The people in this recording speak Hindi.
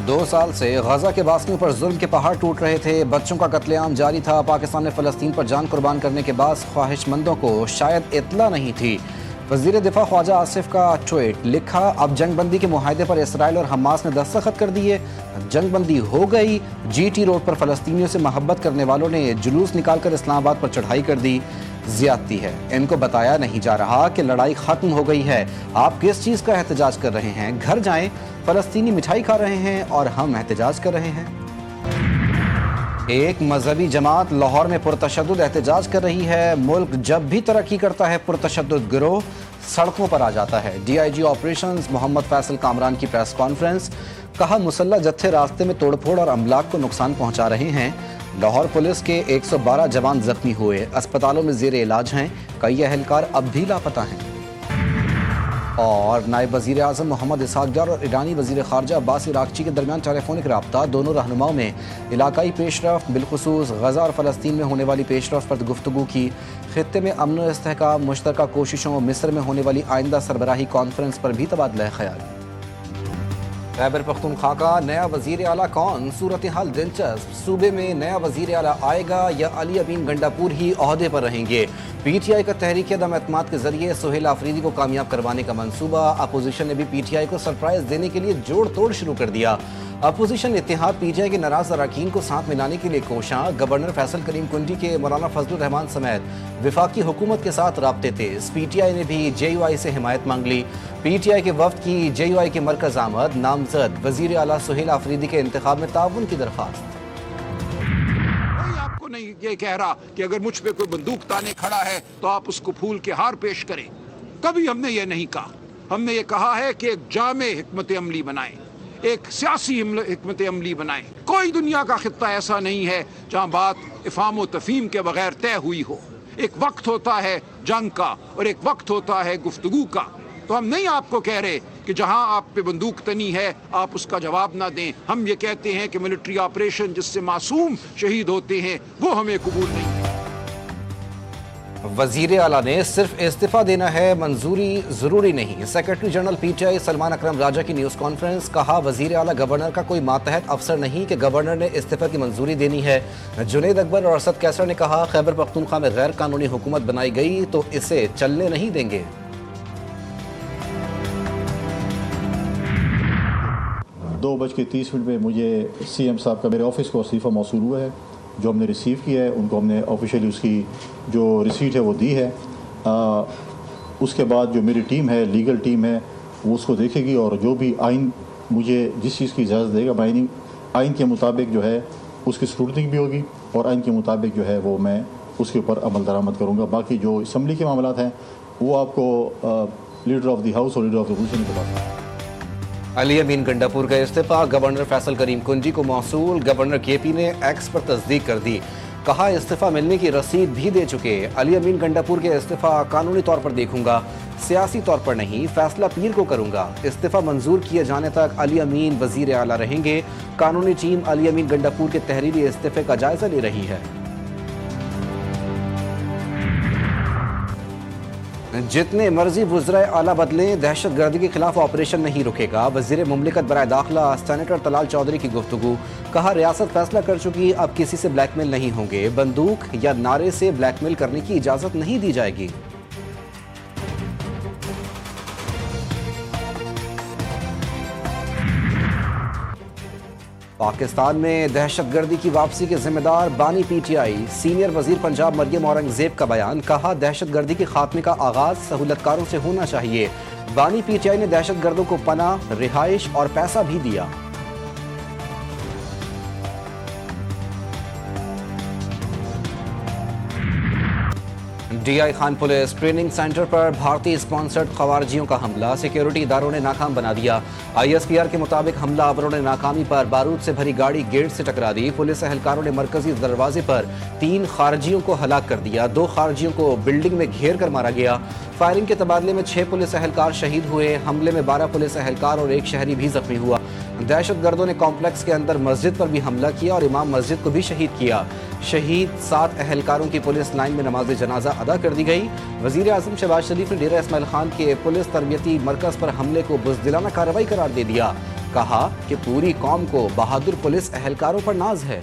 2 साल से गजा के बासियों पर जुल्म के पहाड़ टूट रहे थे। बच्चों का कत्लेआम जारी था। पाकिस्तान ने फ़लस्तीन पर जान कुर्बान करने के बाद ख्वाहिशमंदों को शायद इत्तला नहीं थी। वज़ीर दिफा ख्वाजा आसिफ का ट्वीट लिखा, अब जंगबंदी के मुआहदे पर इसराइल और हमास ने दस्तखत कर दिए। जंगबंदी हो गई। GT रोड पर फ़लस्तीनियों से मोहब्बत करने वालों ने जुलूस निकालकर इस्लामाबाद पर चढ़ाई कर दी। ज्यादती है। इनको बताया नहीं जा रहा कि लड़ाई खत्म हो गई है। आप किस चीज़ का एहतजाज कर रहे हैं? घर जाएं। फ़लस्तीनी मिठाई खा रहे हैं और हम एहतजाज कर रहे हैं। एक मजहबी जमात लाहौर में पुरतशद्दुद एहतजाज कर रही है। मुल्क जब भी तरक्की करता है पुरतशद्दुद गिरोह सड़कों पर आ जाता है। DIG ऑपरेशंस मोहम्मद फैसल कामरान की प्रेस कॉन्फ्रेंस। कहा, मुसल्लह जत्थे रास्ते में तोड़फोड़ और अमलाक को नुकसान पहुंचा रहे हैं। लाहौर पुलिस के 112 जवान जख्मी हुए, अस्पतालों में ज़ेर इलाज हैं। कई अहलकार अब भी लापता हैं। और नायब वज़ीर आज़म मोहम्मद इसहाक डार और ईरानी वज़ीर ख़ारजा अब्बास इराक़ची के दरमियान टेलीफोनिक रब्ता। दोनों रहनुमाओं में इलाकाई पेशरफ़्त, बिलखुसूस गज़ा और फ़लस्तीन में होने वाली पेशरफ़्त पर गुफ्तगू की। ख़ित्ते में अमन और इस्तेहकाम, मुश्तरका कोशिशों, मिस्र में होने वाली आइंदा सरबराही कॉन्फ्रेंस पर भी तबादला ख्याल। खैबर पख्तूनख्वा का नया वज़ीर आला कौन? सूरत हाल दिलचस्प। सूबे में नया वज़ीर आला आएगा या अली अमीन गंडापुर ही ओहदे पर रहेंगे? PTI का तहरीक अदम एतमाद के जरिए सुहेल आफरीदी को कामयाब करवाने का मंसूबा। अपोजिशन ने भी PTI को सरप्राइज देने के लिए जोड़ तोड़ शुरू कर दिया। अपोजिशन इत्तेहाद PTI के नाराज अरकान को साथ मिलाने के लिए कोशां। गवर्नर फैसल करीम कुंडी के मौलाना फजलुर रहमान समेत विफाकी हुकूमत के साथ राब्ते तेज। PTI ने भी JUI से हिमायत मांग ली। PTI के वफ्द की JUI के मरकज आमद। नामजद वज़ीर आला सुहेल आफरीदी के इंतखाब में ताउन की दरख्वास्त। आपको नहीं ये कह रहा कि अगर मुझ पे कोई बंदूक ताने खड़ा है तो आप उसको फूल के हार पेश करें। कभी हमने ये नहीं कहा। हमने ये कहा है कि एक जामे हिकमत अमली बनाएं, एक सियासी हिकमत अमली बनाएं। कोई दुनिया का खित्ता ऐसा नहीं है जहां बात इफ़ाम व तफ़हीम के बगैर तय हुई हो। एक वक्त होता है जंग का और एक वक्त होता है गुफ्तगू का। तो हम नहीं आपको कह रहे कि जहां आप पे बंदूक तनी है आप उसका जवाब ना दें। हम ये कहते हैं कि मिलिट्री ऑपरेशन जिससे मासूम शहीद होते हैं वो हमें कबूल नहीं है। वज़ीर आला ने सिर्फ इस्तीफा देना है, मंजूरी जरूरी नहीं। सेक्रेटरी जनरल PTI सलमान अकरम राजा की न्यूज़ कॉन्फ्रेंस। कहा, वज़ीर आला गवर्नर का कोई मातहत अफसर नहीं कि गवर्नर ने इस्तीफा की मंजूरी देनी है। जुनैद अकबर और असद कैसर ने कहा, खैबर पख्तूनख्वा में गैर कानूनी हुकूमत बनाई गई तो इसे चलने नहीं देंगे। 2:30 पे मुझे CM साहब का मेरे ऑफिस को इस्तीफ़ा मौसूल हुआ है, जो हमने रिसीव किया है। उनको हमने ऑफिशियली उसकी जो रिसीट है वो दी है। उसके बाद जो मेरी टीम है, लीगल टीम है, वो उसको देखेगी और जो भी आइन मुझे जिस चीज़ की इजाज़त देगा आइन के मुताबिक जो है उसकी स्क्रूटनी भी होगी और आइन के मुताबिक जो है वो मैं उसके ऊपर अमल दरामद करूँगा। बाकी जो असम्बली के मामलात हैं वो आपको लीडर ऑफ द हाउस और लीडर ऑफ द अपोजिशन के पास। अली अमीन गंडापुर का इस्तीफा गवर्नर फैसल करीम कुंजी को मौसूल। गवर्नर KP ने एक्स पर तस्दीक कर दी। कहा, इस्तीफा मिलने की रसीद भी दे चुके। अली अमीन गंडापुर के इस्तीफा कानूनी तौर पर देखूंगा, सियासी तौर पर नहीं। फैसला पीर को करूंगा। इस्तीफा मंजूर किए जाने तक अली अमीन वजीर आला रहेंगे। कानूनी टीम अली अमीन गंडापुर के तहरीरी इस्तीफे का जायजा ले रही है। जितने मर्जी वज़राए आला बदलें, दहशत गर्दी के खिलाफ ऑपरेशन नहीं रुकेगा। वज़ीर मुमलिकत बराए दाखिला सेनेटर तलाल चौधरी की गुफ्तगू। कहा, रियासत फैसला कर चुकी, अब किसी से ब्लैकमेल नहीं होंगे। बंदूक या नारे से ब्लैकमेल करने की इजाज़त नहीं दी जाएगी। पाकिस्तान में दहशत गर्दी की वापसी के जिम्मेदार बानी PTI। सीनियर वजीर पंजाब मरियम औरंगजेब का बयान। कहा, दहशत गर्दी के खात्मे का आगाज सहूलतकारों से होना चाहिए। बानी PTI ने दहशत गर्दों को पनाह, रिहाइश और पैसा भी दिया। DI Khan police training centre पर भारतीय स्पॉन्सर्ड खवारजियों का हमला। सिक्योरिटी इदारों ने नाकाम बना दिया। ISPR के मुताबिक हमलावरों ने नाकामी पर बारूद से भरी गाड़ी गेट से टकरा दी। पुलिस एहलकारों ने मरकजी दरवाजे पर 3 खारजियों को हलाक कर दिया। 2 खारजियों को बिल्डिंग में घेर कर मारा गया। फायरिंग के तबादले में 6 पुलिस एहलकार शहीद हुए। हमले में 12 पुलिस एहलकार और 1 शहरी भी जख्मी हुआ। दहशत गर्दों ने कॉम्प्लेक्स के अंदर मस्जिद पर भी हमला किया और इमाम मस्जिद को भी शहीद किया। शहीद 7 एहलकारों की पुलिस लाइन में नमाज जनाजा अदा कर दी गई। वज़ीर आज़म शहबाज शरीफ ने डेरा इस्माइल खान के पुलिस तरबियती मरकज़ पर हमले को बुज़दिलाना कार्रवाई करार दे दिया। कहा कि पूरी कौम को बहादुर पुलिस एहलकारों पर नाज है।